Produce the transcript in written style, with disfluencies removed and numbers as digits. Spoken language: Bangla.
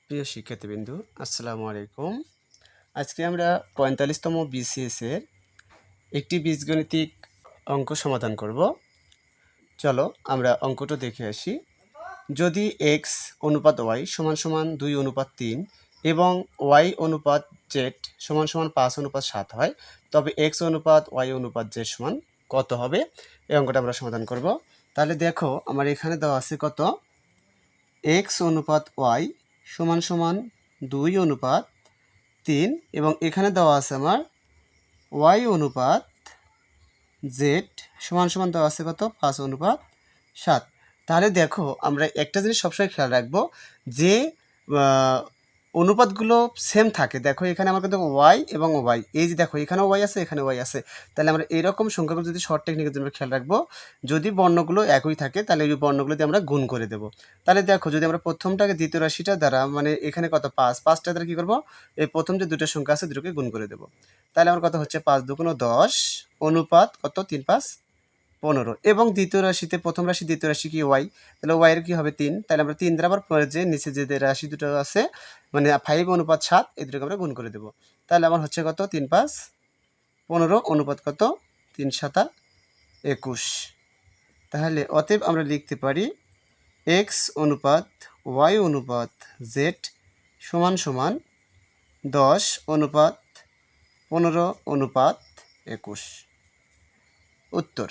প্রিয় শিক্ষার্থীবৃন্দু, আসসালামু আলাইকুম। আজকে আমরা ৪৫তম BCS এর একটি বীজগণিতিক অঙ্ক সমাধান করব। চলো আমরা অঙ্কটা দেখে আসি। যদি x অনুপাত y সমান সমান 2 অনুপাত 3 এবং y অনুপাত z সমান সমান 5 অনুপাত 7 হয়, তবে x অনুপাত y অনুপাত z সমান কত হবে? এই অঙ্কটা আমরা সমাধান করব। তাহলে দেখো, আমার এখানে দেওয়া আছে কত, x অনুপাত y সমান সমান 2 অনুপাত 3 এবং এখানে দেওয়া আছে আমার y অনুপাত z সমান সমান দেওয়া আছে কত, 5 অনুপাত 7। তাহলে দেখো, আমরা একটা জিনিস সবসময় খেয়াল রাখবো যে অনুপাতগুলো সেম থাকে। দেখো এখানে আমার কিন্তু y এবং y, এই যে দেখো এখানেও y আছে, এখানে y আছে। তাহলে আমরা এরকম সংখ্যাগুলো যদি শর্ট টেকনিকের জন্য খেয়াল রাখবো, যদি বর্ণগুলো একই থাকে তাহলে এই বর্ণগুলো দিয়ে আমরা গুণ করে দেব। তাহলে দেখো, যদি আমরা প্রথমটাকে দ্বিতীয় রাশিটা দ্বারা, মানে এখানে কত 5, 5টা দ্বারা কী করবো, এই প্রথম যে দুটো সংখ্যা আছে দুটোকে গুণ করে দেবো। তাহলে আমার কত হচ্ছে, 5 দুগুণ 10 অনুপাত কত, 3 5 15। এবং দ্বিতীয় রাশিতে প্রথম রাশি দ্বিতীয় রাশি কি y, তাহলে y এর কি হবে 3। তাহলে আমরা 3 দ্বারা আবার পরে যে নিচে যে রাশি দুটো আছে, মানে 5 অনুপাত 7, এই দুটোকে আমরা গুণ করে দেবো। তাহলে আমার হচ্ছে কত, 3 5 15 অনুপাত কত, 3 7 21। তাহলে অতএব আমরা লিখতে পারি x অনুপাত y অনুপাত z সমান সমান 10 অনুপাত 15 অনুপাত 21। উত্তর।